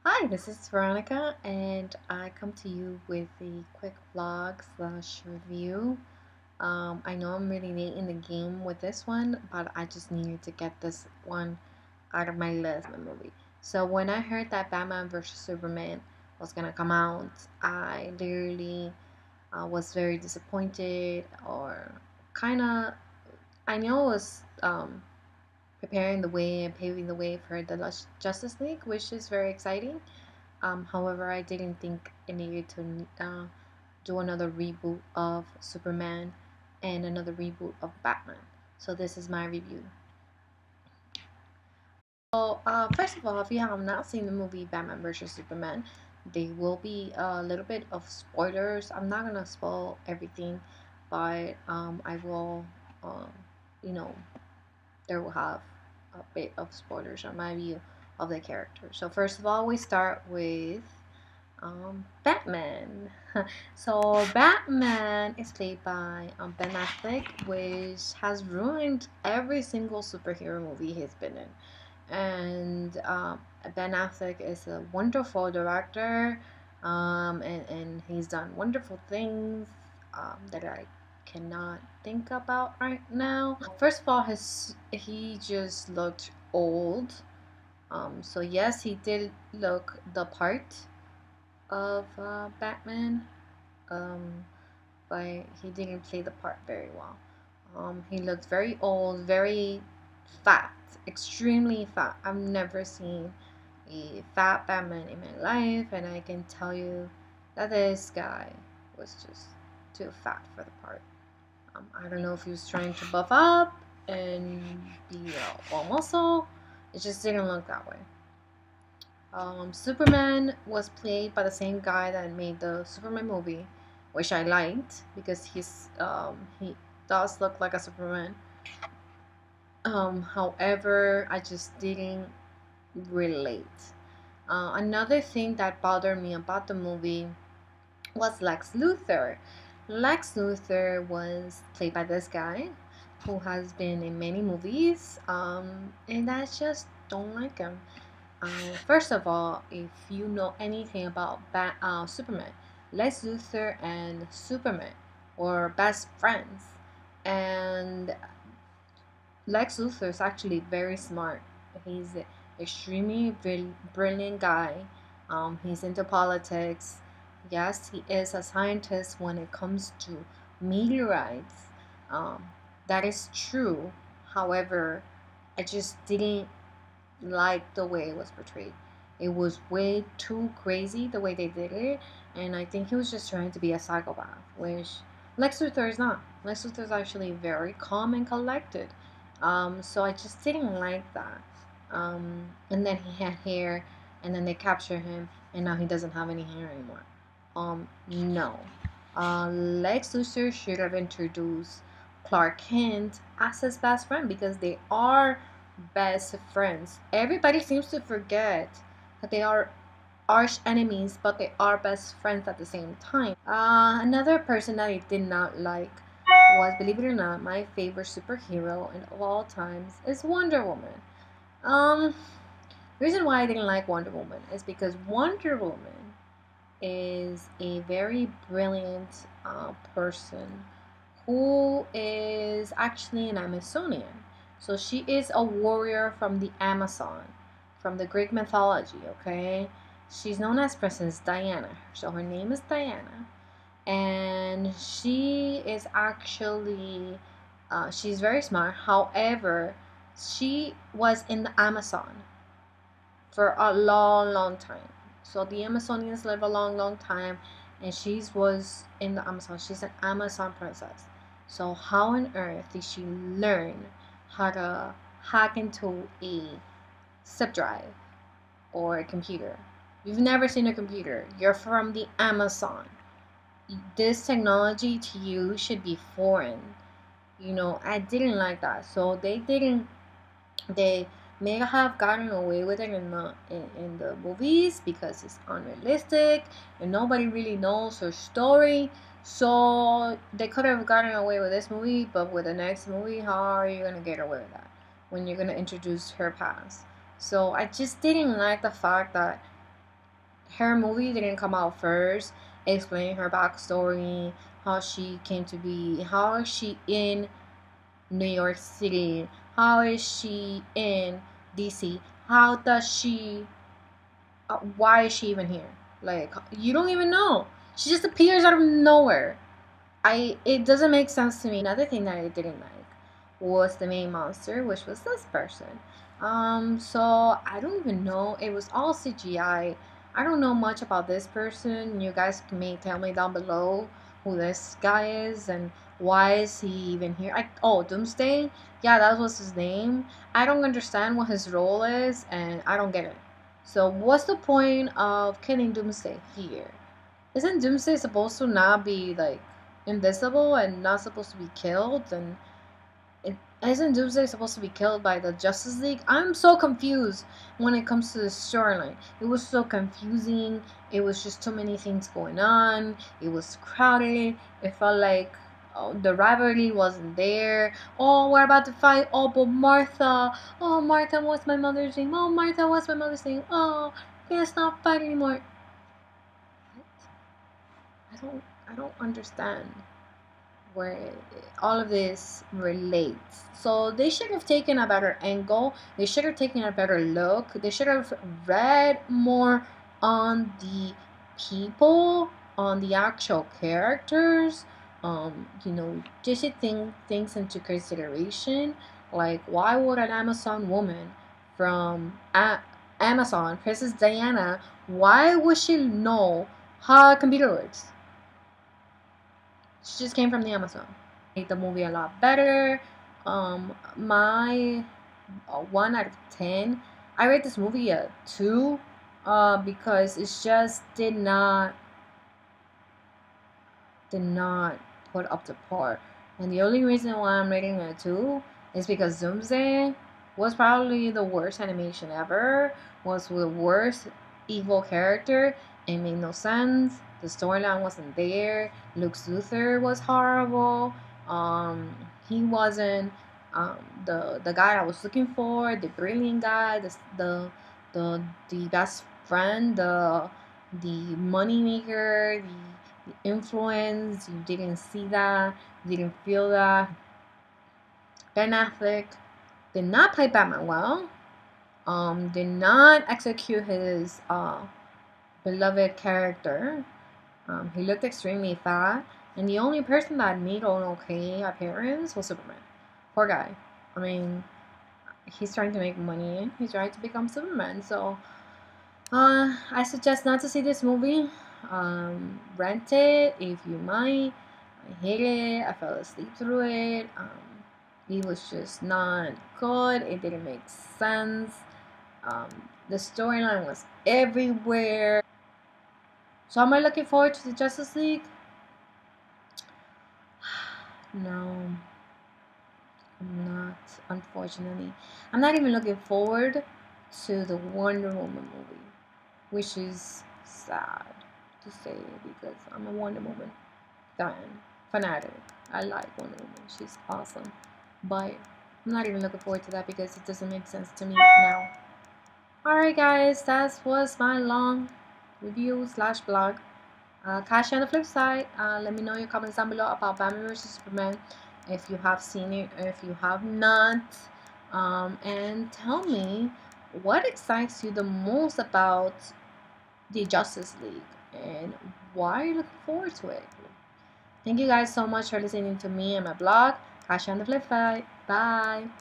Hi, this is Veronica, and I come to you with a quick vlog slash review. I know I'm really late in the game with this one, but I just needed to get this one out of my list, my movie. So when I heard that Batman vs Superman was gonna come out, I literally was very disappointed, or kind of. I know it was preparing the way and paving the way for the Justice League, which is very exciting. However, I didn't think it needed to do another reboot of Superman and another reboot of Batman. So this is my review. So first of all, if you have not seen the movie Batman vs Superman, there will be a little bit of spoilers. I'm not gonna spoil everything, but I will, um, you know, there will have a bit of spoilers on my view of the character. So first of all, we start with Batman. So Batman is played by Ben Affleck, which has ruined every single superhero movie he's been in. And Ben Affleck is a wonderful director, and he's done wonderful things that I cannot think about right now. First of all, he just looked old. So yes, he did look the part of Batman, um, but he didn't play the part very well. He looked very old, very fat, extremely fat. I've never seen a fat Batman in my life, and I can tell you that this guy was just too fat for the part. I don't know if he was trying to buff up and be all muscle. It just didn't look that way. Superman was played by the same guy that made the Superman movie, which I liked because he does look like a Superman. However, I just didn't relate. Another thing that bothered me about the movie was Lex Luthor. Lex Luthor was played by this guy who has been in many movies, and I just don't like him. First of all, if you know anything about Superman, Lex Luthor and Superman were best friends, and Lex Luthor is actually very smart. He's an extremely brilliant guy. He's into politics. Yes, he is a scientist when it comes to meteorites. Um, that is true. However, I just didn't like the way it was portrayed. It was way too crazy the way they did it, and I think he was just trying to be a psychopath, which Lex Luthor is not. Lex Luthor is actually very calm and collected. So I just didn't like that. And then he had hair, and then they capture him, and now he doesn't have any hair anymore. No. Lex Luthor should have introduced Clark Kent as his best friend because they are best friends. Everybody seems to forget that they are arch enemies, but they are best friends at the same time. Another person that I did not like was, believe it or not, my favorite superhero in all times is Wonder Woman. Um, the reason why I didn't like Wonder Woman is because Wonder Woman is a very brilliant person who is actually an Amazonian. So she is a warrior from the Amazon, from the Greek mythology, okay? She's known as Princess Diana. So her name is Diana. And she is actually, she's very smart. However, she was in the Amazon for a long, long time. So the Amazonians live a long, long time, and she was in the Amazon. She's an Amazon princess. So how on earth did she learn how to hack into a zip drive or a computer? You've never seen a computer. You're from the Amazon. This technology to you should be foreign. I didn't like that. So they may have gotten away with it in the movies because it's unrealistic and nobody really knows her story. So they could have gotten away with this movie, but with the next movie, how are you gonna get away with that when you're gonna introduce her past? So I just didn't like the fact that her movie didn't come out first, explaining her backstory, how she came to be, how is she in New York City, how is she in DC, how does she, why is she even here? Like, you don't even know. She just appears out of nowhere. It doesn't make sense to me. Another thing that I didn't like was the main monster, which was this person. So I don't even know. It was all CGI. I don't know much about this person. You guys may tell me down below who this guy is and why is he even here. Oh, Doomsday. Yeah, that was his name. I don't understand what his role is, and I don't get it. So what's the point of killing Doomsday here? Isn't Doomsday supposed to not be like invisible and not supposed to be killed? And it, isn't Doomsday supposed to be killed by the Justice League? I'm so confused when it comes to the storyline. It was so confusing. It was just too many things going on. It was crowded. It felt like the rivalry wasn't there. Oh, we're about to fight. Oh, but Martha. Oh, Martha, what's my mother's name? Oh, Martha, what's my mother's name? Oh, let's not fight anymore. I don't understand where all of this relates. So they should have taken a better angle. They should have taken a better look. They should have read more on the people, on the actual characters. They should think things into consideration. Like, why would an Amazon woman from Amazon, Princess Diana, why would she know how a computer works? She just came from the Amazon. Made the movie a lot better. My 1 out of 10. I rate this movie a 2, because it just did not put up to par. And the only reason why I'm rating it a 2 is because Doomsday was probably the worst animation ever. Was the worst evil character. It made no sense. The storyline wasn't there. Lex Luthor was horrible. He wasn't the guy I was looking for. The brilliant guy. The best friend. The money maker. The influence. You didn't see that. You didn't feel that. Ben Affleck did not play Batman well. Did not execute his beloved character. He looked extremely fat, and the only person that made an okay appearance was Superman. Poor guy. I mean, he's trying to make money. He's trying to become Superman. So, I suggest not to see this movie. Rent it if you might. I hate it. I fell asleep through it. It was just not good. It didn't make sense. Um, the storyline was everywhere. So am I looking forward to the Justice League? No, I'm not. Unfortunately, I'm not even looking forward to the Wonder Woman movie, which is sad to say because I'm a Wonder Woman fan, fanatic. I like Wonder Woman. She's awesome, but I'm not even looking forward to that because it doesn't make sense to me now. Alright guys, that was my long review slash blog. Catch you on the flip side. Let me know your comments down below about Batman vs Superman if you have seen it or if you have not. And tell me what excites you the most about the Justice League and why are you looking forward to it. Thank you guys so much for listening to me and my blog. Catch you on the flip side. Bye.